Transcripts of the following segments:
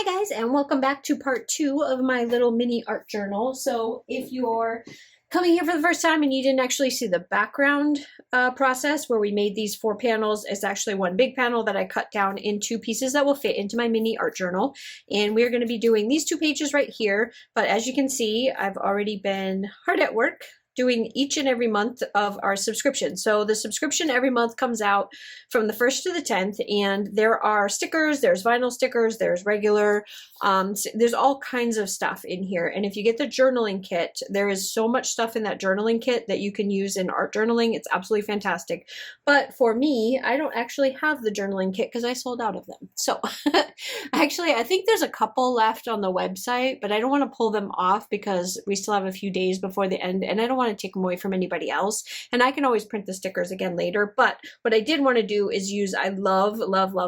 Hi guys, and welcome back to part 2 of my little mini art journal. So if you're coming here for the first time and you didn't actually see the background process where we made these 4 panels, it's actually one big panel that I cut down into pieces that will fit into my mini art journal. And we're going to be doing these 2 pages right here. But as you can see, I've already been hard at work doing each and every month of our subscription. So the subscription every month comes out from the 1st to the 10th, and there are stickers, there's vinyl stickers, there's regular, there's all kinds of stuff in here. And if you get the journaling kit, there is so much stuff in that journaling kit that you can use in art journaling. It's absolutely fantastic. But for me, I don't actually have the journaling kit because I sold out of them. So actually, I think there's a couple left on the website, but I don't want to pull them off because we still have a few days before the end, and I don't want to take them away from anybody else. And I can always print the stickers again later. But what I did want to do is use, I love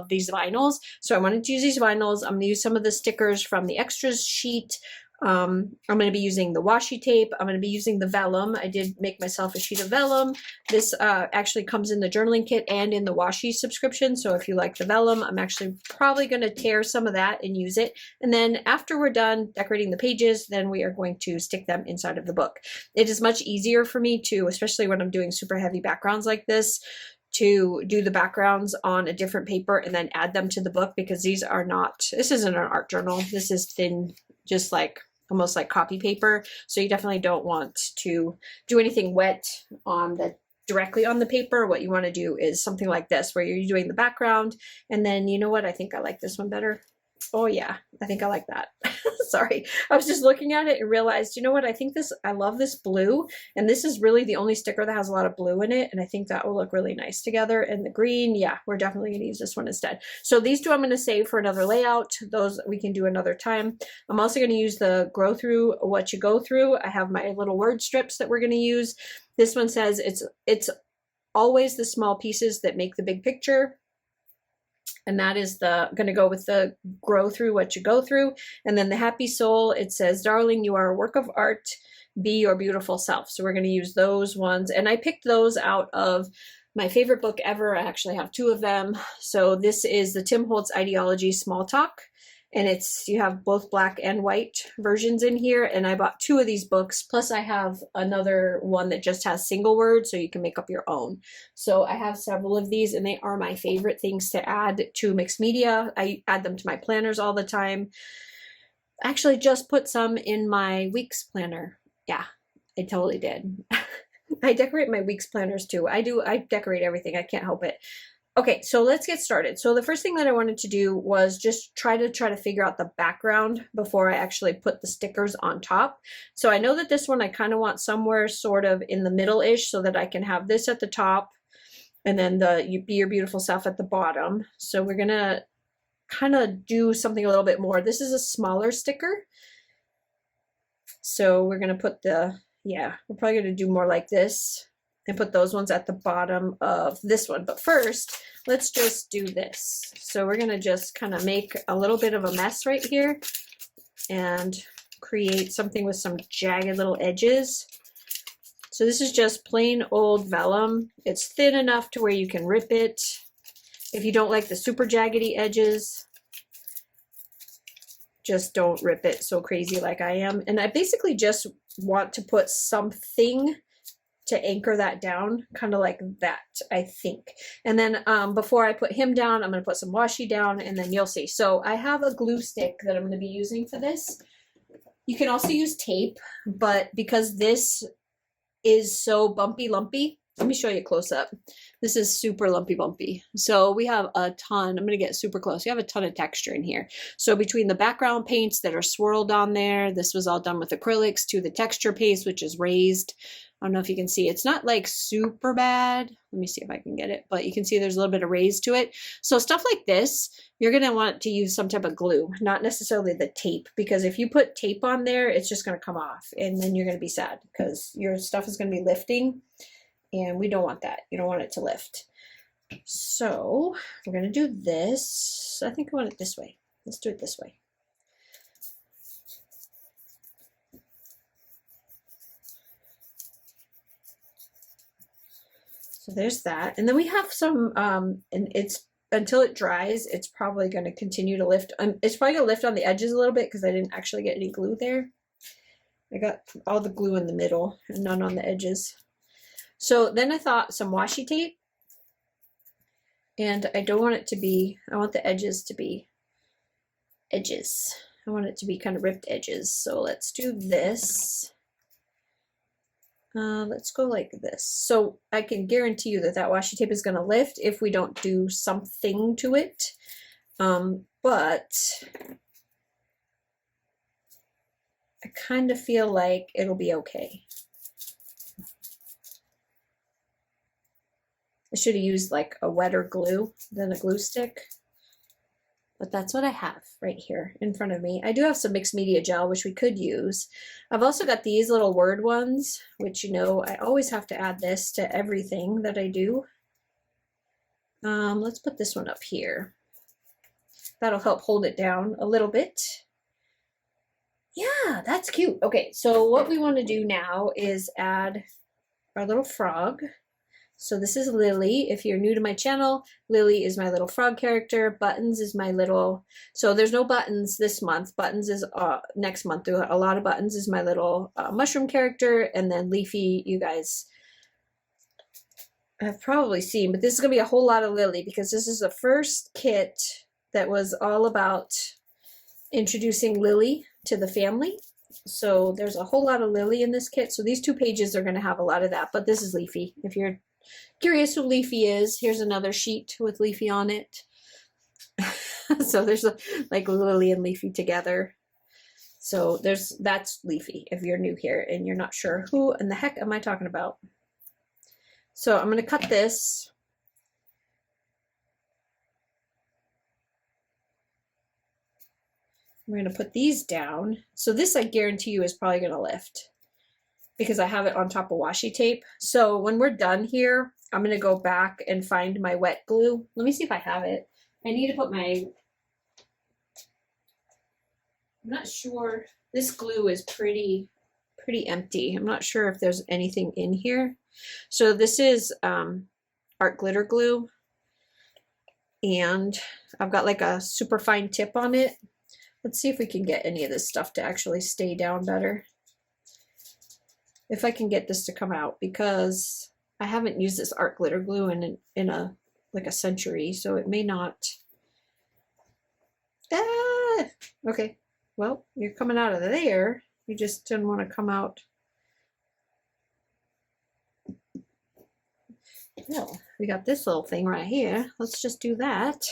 these vinyls. So I wanted to use these vinyls. I'm going to use some of the stickers from the extras sheet. I'm going to be using the washi tape. I'm going to be using the vellum. I did make myself a sheet of vellum. This actually comes in the journaling kit and in the washi subscription. So if you like the vellum, I'm actually probably going to tear some of that and use it. And then after we're done decorating the pages, then we are going to stick them inside of the book. It is much easier for me to, especially when I'm doing super heavy backgrounds like this, to do the backgrounds on a different paper and then add them to the book, because these are not, this isn't an art journal. This is thin, just like almost like copy paper. So you definitely don't want to do anything wet on the directly on the paper. What you want to do is something like this, where you're doing the background. And then, you know what? I think I like this one better. Oh yeah, I think I like that. Sorry. I was just looking at it and realized, you know what? I think this, I love this blue, and this is really the only sticker that has a lot of blue in it. And I think that will look really nice together. And the green, yeah, we're definitely going to use this one instead. So these 2 I'm going to save for another layout. Those we can do another time. I'm also going to use the grow through what you go through. I have my little word strips that we're going to use. This one says it's always the small pieces that make the big picture. And that is going to go with the grow through what you go through. And then the happy soul, it says, darling, you are a work of art, be your beautiful self. So we're going to use those ones. And I picked those out of my favorite book ever. I actually have 2 of them. So this is the Tim Holtz Ideology Small Talk. And it's, you have both black and white versions in here. And I bought 2 of these books. Plus I have another one that just has single words, so you can make up your own. So I have several of these, and they are my favorite things to add to mixed media. I add them to my planners all the time. I actually just put some in my week's planner. Yeah, I totally did. I decorate my week's planners too. I decorate everything. I can't help it. Okay, so let's get started. So the first thing that I wanted to do was just try to figure out the background before I actually put the stickers on top. So I know that this one I kind of want somewhere sort of in the middle-ish, so that I can have this at the top and then the you be your beautiful self at the bottom. So we're gonna kind of do something a little bit more. This is a smaller sticker. So we're gonna put the, yeah, we're probably gonna do more like this and put those ones at the bottom of this one. But first, let's just do this. So we're going to just kind of make a little bit of a mess right here and create something with some jagged little edges. So this is just plain old vellum. It's thin enough to where you can rip it. If you don't like the super jaggedy edges, just don't rip it so crazy like I am. And I basically just want to put something to anchor that down, kind of like that, I think. And then before I put him down, I'm going to put some washi down, and then you'll see. So I have a glue stick that I'm going to be using for this. You can also use tape, but because this is so bumpy lumpy, let me show you close up. This is super lumpy bumpy. So we have a ton, I'm going to get super close. You have a ton of texture in here. So between the background paints that are swirled on there, this was all done with acrylics, to the texture paste, which is raised. I don't know if you can see, it's not like super bad. Let me see if I can get it, but you can see there's a little bit of raise to it. So stuff like this, you're going to want to use some type of glue, not necessarily the tape, because if you put tape on there, it's just going to come off, and then you're going to be sad because your stuff is going to be lifting, and we don't want that. You don't want it to lift. So we're going to do this. I think I want it this way. Let's do it this way. So there's that. And then we have some, and it's until it dries, it's probably going to continue to lift. It's probably going to lift on the edges a little bit because I didn't actually get any glue there. I got all the glue in the middle and none on the edges. So then I thought some washi tape. And I don't want it to be, I want the edges to be edges. I want it to be kind of ripped edges. So let's do this. Let's go like this. So I can guarantee you that that washi tape is going to lift if we don't do something to it. But I kind of feel like it'll be okay. I should have used like a wetter glue than a glue stick. But that's what I have right here in front of me. I do have some mixed media gel, which we could use. I've also got these little word ones, which, you know, I always have to add this to everything that I do. Let's put this one up here. That'll help hold it down a little bit. Yeah, that's cute. Okay, so what we want to do now is add our little frog. So this is Lily. If you're new to my channel, Lily is my little frog character. Buttons is my little, so there's no Buttons this month. Buttons is next month. A lot of Buttons is my little mushroom character. And then Leafy, you guys have probably seen, but this is going to be a whole lot of Lily because this is the first kit that was all about introducing Lily to the family. So there's a whole lot of Lily in this kit. So these 2 pages are going to have a lot of that, but this is Leafy. If you're curious who Leafy is, here's another sheet with Leafy on it. So there's like Lily and Leafy together. So that's Leafy if you're new here and you're not sure who in the heck am I talking about. So I'm going to cut this. I'm going to put these down. So this I guarantee you is probably going to lift because I have it on top of washi tape. So when we're done here, I'm going to go back and find my wet glue. Let me see if I have it. I need to put my, I'm not sure. This glue is pretty empty. I'm not sure if there's anything in here. So this is art glitter glue. And I've got like a super fine tip on it. Let's see if we can get any of this stuff to actually stay down better. If I can get this to come out, because I haven't used this art glitter glue in like a century, so it may not. Ah! Okay, well, you're coming out of there. You just didn't want to come out. Well, we got this little thing right here. Let's just do that.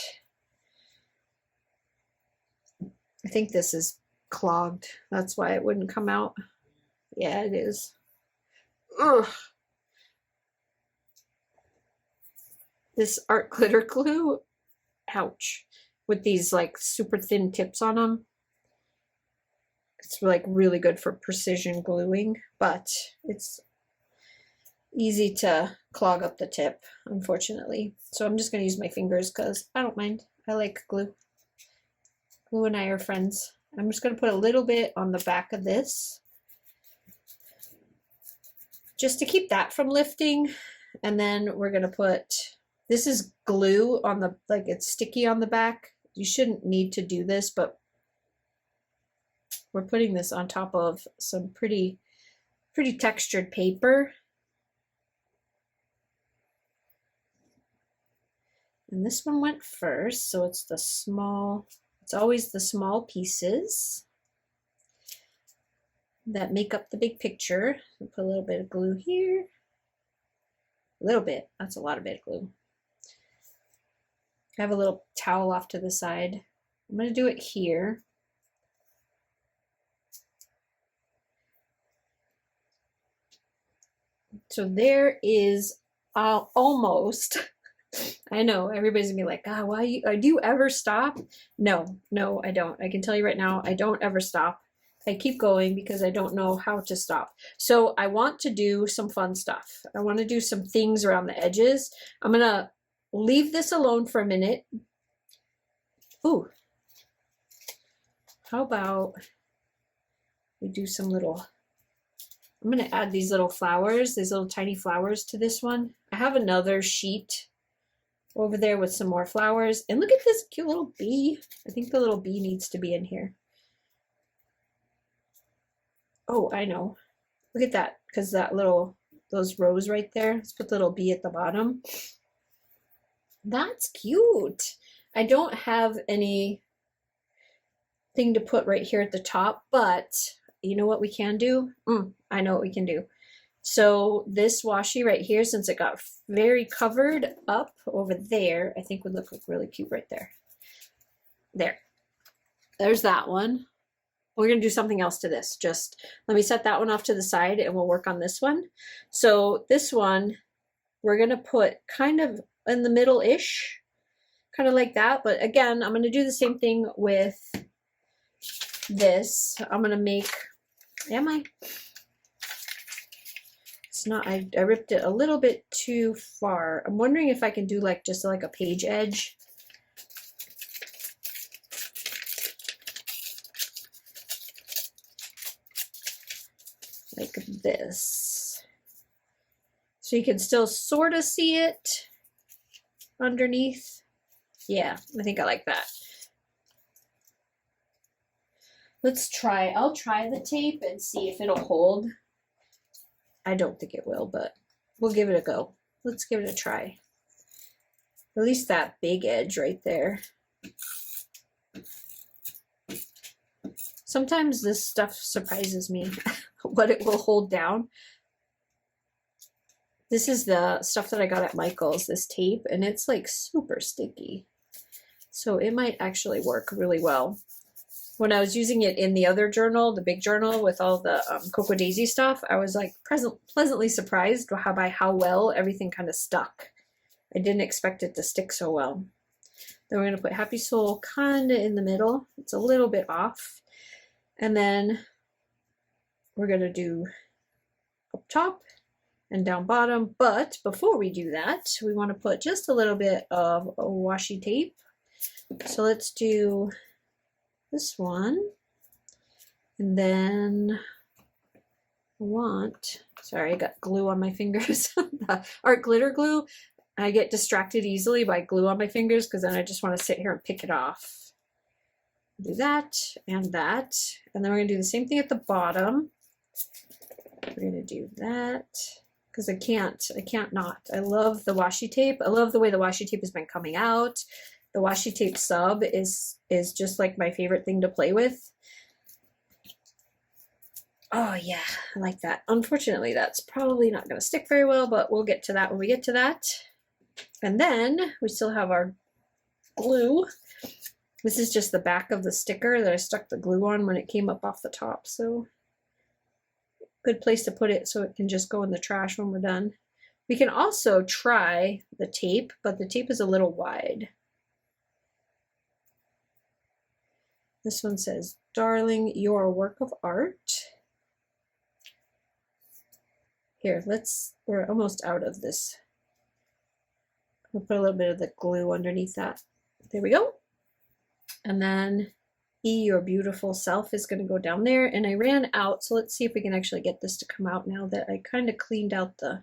I think this is clogged. That's why it wouldn't come out. Yeah, it is. Ugh. This art glitter glue, ouch, with these like super thin tips on them. It's like really good for precision gluing, but it's easy to clog up the tip, unfortunately. So I'm just going to use my fingers because I don't mind. I like glue. Glue and I are friends. I'm just going to put a little bit on the back of this just to keep that from lifting. And then we're going to put, this is glue on the, like it's sticky on the back. You shouldn't need to do this, but we're putting this on top of some pretty textured paper. And this one went first, so it's the small, it's always the small pieces that make up the big picture. I'll put a little bit of glue here. A little bit, that's a lot of bit of glue. I have a little towel off to the side. I'm going to do it here. So there is almost, I know everybody's gonna be like, God, why do you ever stop? No, I don't. I can tell you right now, I don't ever stop. I keep going because I don't know how to stop. So I want to do some fun stuff. I want to do some things around the edges. I'm gonna leave this alone for a minute. Ooh, how about we do some little, I'm going to add these little flowers, these little tiny flowers to this one. I have another sheet over there with some more flowers. And look at this cute little bee. I think the little bee needs to be in here. Oh, I know. Look at that, because that little, those rows right there. Let's put the little bee at the bottom. That's cute. I don't have any thing to put right here at the top, but you know what we can do? I know what we can do. So this washi right here, since it got very covered up over there, I think would look really cute right there. There's that one. We're going to do something else to this. Just let me set that one off to the side and we'll work on this one. So this one, we're going to put kind of in the middle-ish, kind of like that. But again, I'm going to do the same thing with this. I'm going to make, it's not, I ripped it a little bit too far. I'm wondering if I can do like just like a page edge. Like this. So you can still sort of see it underneath. Yeah, I think I like that. I'll try the tape and see if it'll hold. I don't think it will, but we'll give it a go. Let's give it a try. At least that big edge right there. Sometimes this stuff surprises me, what it will hold down. This is the stuff that I got at Michael's, this tape, and it's like super sticky. So it might actually work really well. When I was using it in the other journal, the big journal with all the Cocoa Daisy stuff, I was like pleasantly surprised by how well everything kind of stuck. I didn't expect it to stick so well. Then we're going to put Happy Soul kind of in the middle. It's a little bit off. And then we're going to do up top and down bottom. But before we do that, we want to put just a little bit of washi tape. So let's do this one. And then sorry, I got glue on my fingers. Art glitter glue. I get distracted easily by glue on my fingers because then I just want to sit here and pick it off. Do that and that. And then we're going to do the same thing at the bottom. We're going to do that because I can't not. I love the washi tape. I love the way the washi tape has been coming out. The washi tape sub is just like my favorite thing to play with. Oh yeah, I like that. Unfortunately, that's probably not going to stick very well, but we'll get to that when we get to that. And then we still have our glue. This is just the back of the sticker that I stuck the glue on when it came up off the top. So good place to put it so it can just go in the trash when we're done. We can also try the tape, but the tape is a little wide. This one says, "Darling, you're a work of art." Here, we're almost out of this. We'll put a little bit of the glue underneath that. There we go. And then Your Beautiful Self is going to go down there. And I ran out, so let's see if we can actually get this to come out now that I kind of cleaned out the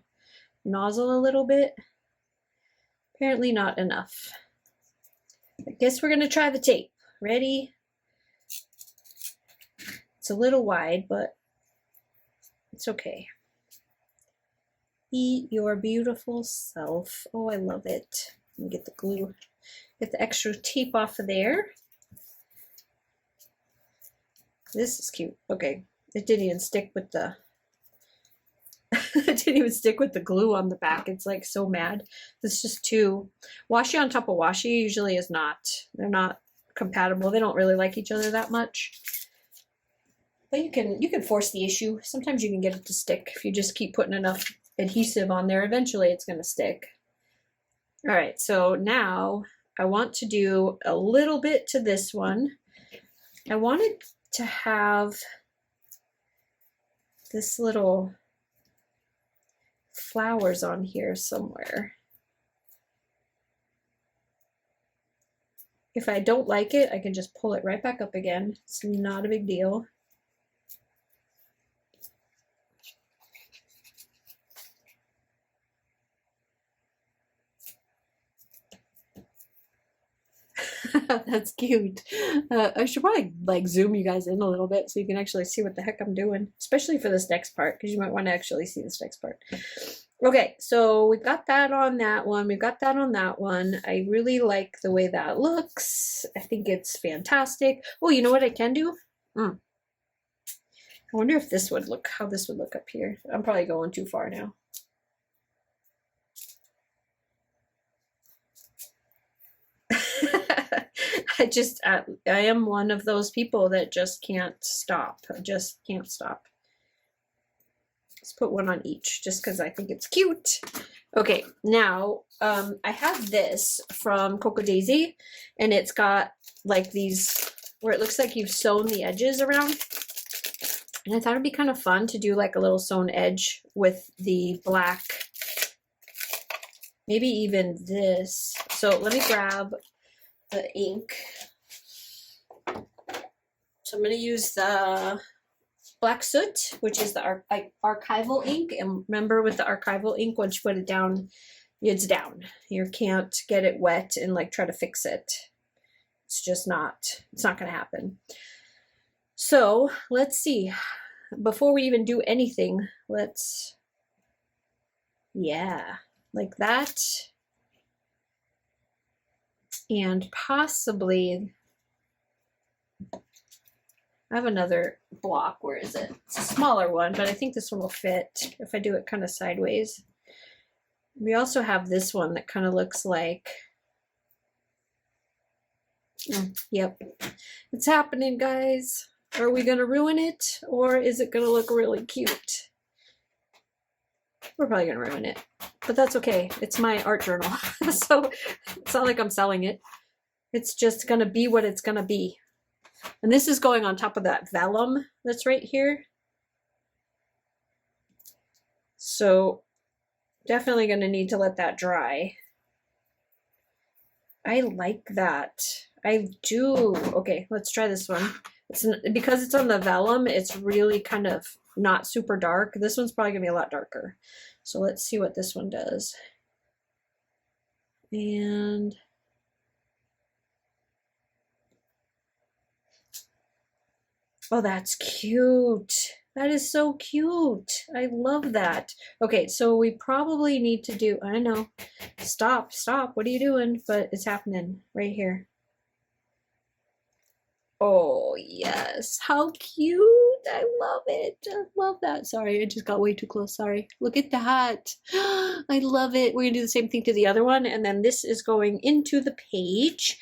nozzle a little bit. Apparently not enough. I guess we're going to try the tape. Ready? It's a little wide, but it's okay. Your Beautiful Self. Oh, I love it. Let me get the glue, get the extra tape off of there. This is cute. Okay, it didn't even stick with the it didn't even stick with the glue on the back. It's like so mad. It's just too washi on top of washi usually is not. They're not compatible. They don't really like each other that much. But you can force the issue. Sometimes you can get it to stick if you just keep putting enough adhesive on there. Eventually it's going to stick. All right, so now I want to do a little bit to this one. I wanted to have this little flowers on here somewhere. If I don't like it, I can just pull it right back up again. It's not a big deal. That's cute. I should probably like zoom you guys in a little bit so you can actually see what the heck I'm doing, especially for this next part, because you might want to actually see this next part. Okay, so we've got that on that one. We've got that on that one. I really like the way that looks. I think it's fantastic. Oh, you know what I can do? I wonder if this would look, how this would look up here. I'm probably going too far now. I am one of those people that just can't stop. Just can't stop. Let's put one on each just because I think it's cute. Okay, now I have this from Coco Daisy, and it's got like these where it looks like you've sewn the edges around. And I thought it'd be kind of fun to do like a little sewn edge with the black, maybe even this. So let me grab the ink. So I'm going to use the Black Soot, which is the archival ink. And remember, with the archival ink, once you put it down, it's down. You can't get it wet and like try to fix it. It's just not, it's not going to happen. So let's see. Before we even do anything, let's, yeah, like that. And possibly, I have another block. Where is it? It's a smaller one, but I think this one will fit if I do it kind of sideways. We also have this one that kind of looks like, yep, it's happening, guys. Are we going to ruin it, or is it going to look really cute? We're probably going to ruin it, but that's okay. It's my art journal, so it's not like I'm selling it. It's just going to be what it's going to be. And this is going on top of that vellum that's right here. So definitely going to need to let that dry. I like that. I do. Okay, let's try this one. Because it's on the vellum, it's really kind of not super dark. This one's probably going to be a lot darker. So let's see what this one does. And oh, that's cute. That is so cute. I love that. Okay, so we probably need to do, I know, stop, what are you doing? But it's happening right here. Oh, yes. How cute. I love it. I love that. Sorry, I just got way too close. Sorry. Look at that. I love it. We're going to do the same thing to the other one. And then this is going into the page.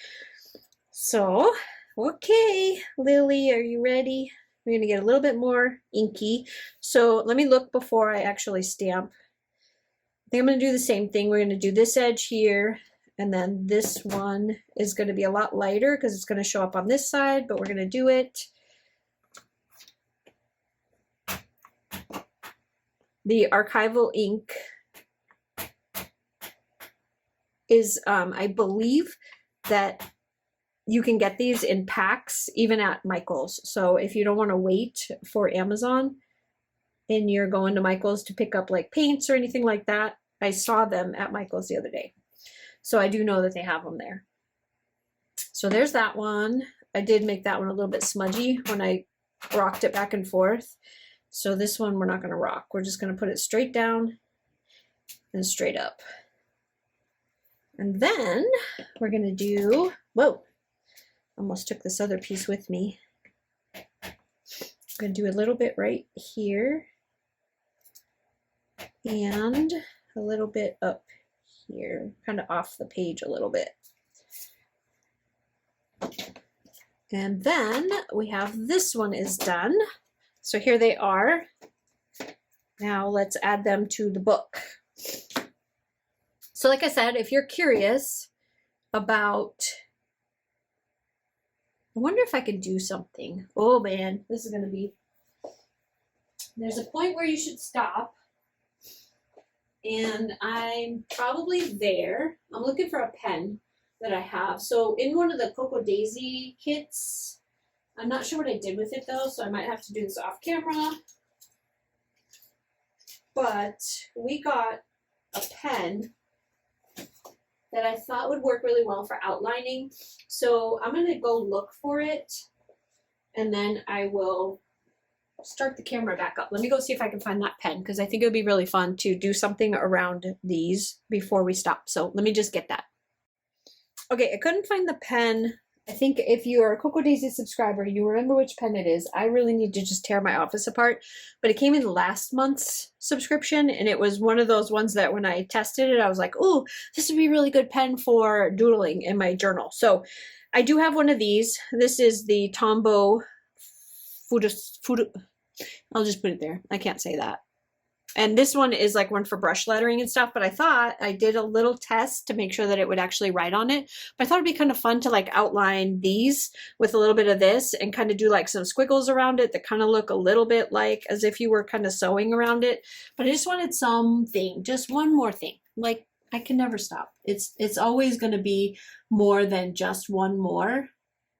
So, okay, Lily, are you ready? We're going to get a little bit more inky. So let me look before I actually stamp. I think I'm going to do the same thing. We're going to do this edge here. And then this one is going to be a lot lighter because it's going to show up on this side, but we're going to do it. The archival ink is, I believe that you can get these in packs, even at Michael's. So if you don't want to wait for Amazon and you're going to Michael's to pick up like paints or anything like that, I saw them at Michael's the other day. So I do know that they have them there. So there's that one. I did make that one a little bit smudgy when I rocked it back and forth. So this one we're not going to rock. We're just going to put it straight down and straight up. And then we're going to do, whoa, almost took this other piece with me. I'm going to do a little bit right here and a little bit up here, kind of off the page a little bit. And then we have this one is done. So here they are. Now let's add them to the book. So like I said, if you're curious about, I wonder if I could do something. Oh man, this is going to be, there's a point where you should stop. And I'm probably there. I'm looking for a pen that I have. So in one of the Coco Daisy kits, I'm not sure what I did with it though, so I might have to do this off camera. But we got a pen that I thought would work really well for outlining. So I'm going to go look for it, and then I will start the camera back up. Let me go see if I can find that pen, because I think it would be really fun to do something around these before we stop. So let me just get that. Okay, I couldn't find the pen. I think if you're a Cocoa Daisy subscriber, you remember which pen it is. I really need to just tear my office apart. But it came in last month's subscription, and it was one of those ones that when I tested it, I was like, oh, this would be a really good pen for doodling in my journal. So I do have one of these. This is the Tombow I'll just put it there. I can't say that. And this one is like one for brush lettering and stuff, but I thought I did a little test to make sure that it would actually write on it. But I thought it'd be kind of fun to like outline these with a little bit of this and kind of do like some squiggles around it that kind of look a little bit like as if you were kind of sewing around it. But I just wanted something, just one more thing. Like I can never stop. It's always going to be more than just one more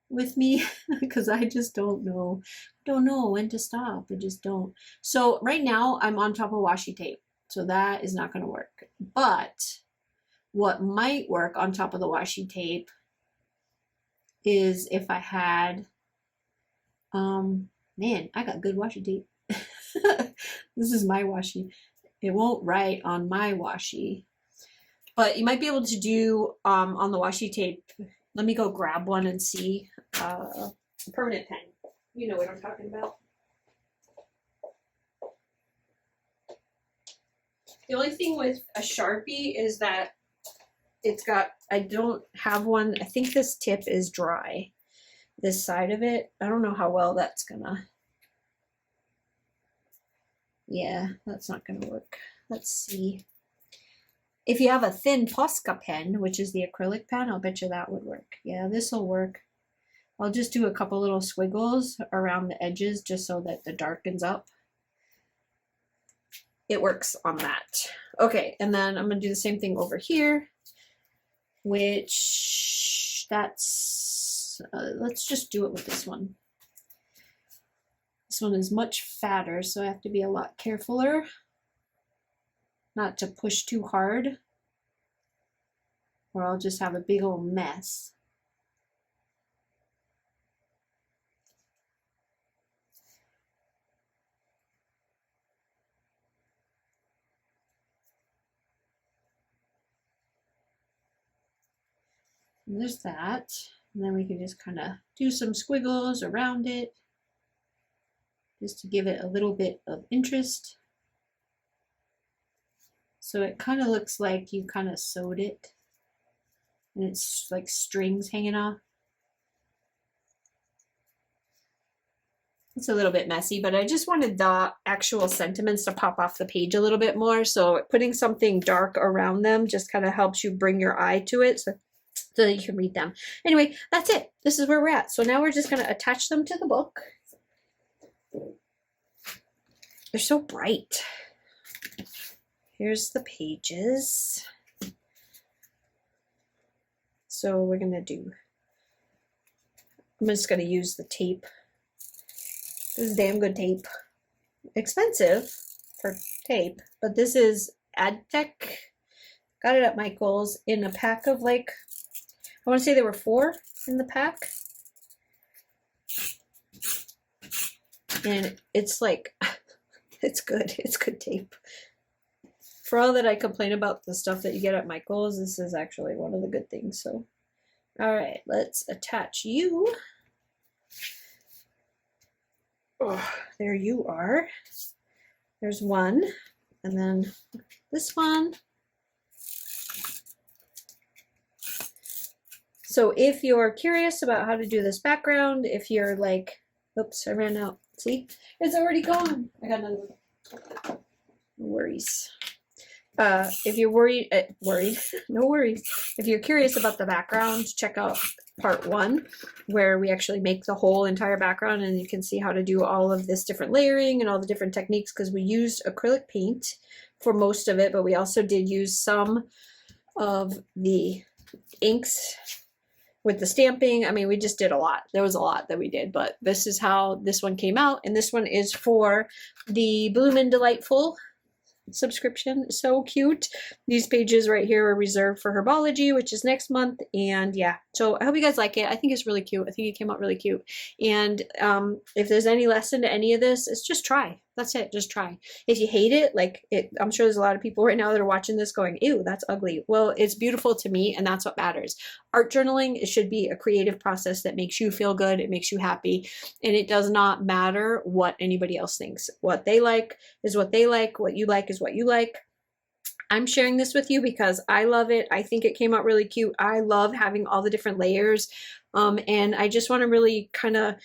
with me because I just don't know when to stop. I just don't. So right now I'm on top of washi tape, so that is not going to work. But what might work on top of the washi tape is if I had man, I got good washi tape. This is my washi. It won't write on my washi, but you might be able to do on the washi tape. Let me go grab one and see. Permanent pen. You know what I'm talking about. The only thing with a Sharpie is that it's got, I don't have one. I think this tip is dry. This side of it. I don't know how well that's gonna. Yeah, that's not gonna work. Let's see. If you have a thin Posca pen, which is the acrylic pen, I'll bet you that would work. Yeah, this will work. I'll just do a couple little squiggles around the edges just so that it darkens up. It works on that. Okay, and then I'm going to do the same thing over here, which that's, let's just do it with this one. This one is much fatter, so I have to be a lot carefuler not to push too hard, or I'll just have a big old mess. And there's that. And then we can just kind of do some squiggles around it just to give it a little bit of interest. So it kind of looks like you kind of sewed it and it's like strings hanging off. It's a little bit messy, but I just wanted the actual sentiments to pop off the page a little bit more. So putting something dark around them just kind of helps you bring your eye to it so that you can read them. Anyway, that's it. This is where we're at. So now we're just going to attach them to the book. They're so bright. Here's the pages. So we're going to do, I'm just going to use the tape. This is damn good tape. Expensive for tape, but this is AdTech. Got it at Michael's in a pack of like, I want to say there were 4 in the pack. And it's like, it's good. It's good tape. For all that I complain about the stuff that you get at Michael's, this is actually one of the good things. So, all right, let's attach you. Oh, there you are. There's one, and then this one. So if you're curious about how to do this background, if you're like, oops, I ran out. See, it's already gone. I got another one. No worries. If you're worried, no worries. If you're curious about the background, check out part 1, where we actually make the whole entire background, and you can see how to do all of this different layering and all the different techniques, because we used acrylic paint for most of it, but we also did use some of the inks with the stamping. I mean, we just did a lot. There was a lot that we did, but this is how this one came out, and this one is for the Bloom and Delightful subscription. So cute. These pages right here are reserved for Herbology, which is next month. And yeah, so I hope you guys like it. I think it's really cute. I think it came out really cute. And if there's any lesson to any of this, it's just try. That's it. Just try. If you hate it, like I'm sure there's a lot of people right now that are watching this going, ew, that's ugly. Well, it's beautiful to me, and that's what matters. Art journaling, it should be a creative process that makes you feel good. It makes you happy. And it does not matter what anybody else thinks. What they like is what they like. What you like is what you like. I'm sharing this with you because I love it. I think it came out really cute. I love having all the different layers. And I just want to really kind of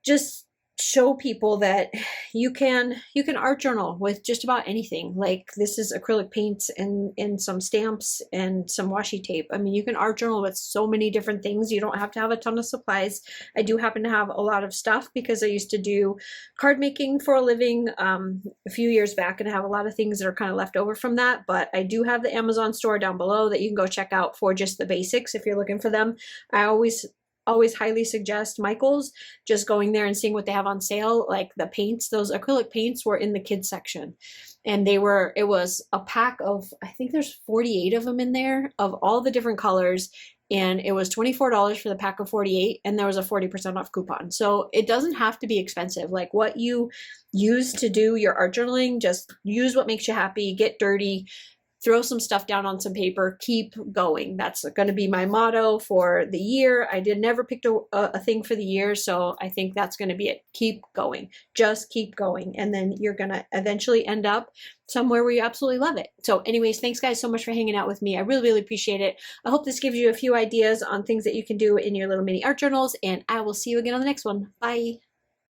just show people that you can art journal with just about anything. Like, this is acrylic paints and some stamps and some washi tape. I mean, you can art journal with so many different things. You don't have to have a ton of supplies. I do happen to have a lot of stuff because I used to do card making for a living a few years back, and I have a lot of things that are kind of left over from that. But I do have the Amazon store down below that you can go check out for just the basics if you're looking for them. I always highly suggest Michael's, just going there and seeing what they have on sale. Like the paints, those acrylic paints were in the kids section, and it was a pack of, I think there's 48 of them in there of all the different colors, and it was $24 for the pack of 48, and there was a 40% off coupon. So it doesn't have to be expensive. Like, what you use to do your art journaling, just use what makes you happy, get dirty, throw some stuff down on some paper, keep going. That's going to be my motto for the year. I never picked a thing for the year, so I think that's going to be it. Keep going. Just keep going. And then you're going to eventually end up somewhere where you absolutely love it. So anyways, thanks guys so much for hanging out with me. I really, really appreciate it. I hope this gives you a few ideas on things that you can do in your little mini art journals, and I will see you again on the next one. Bye.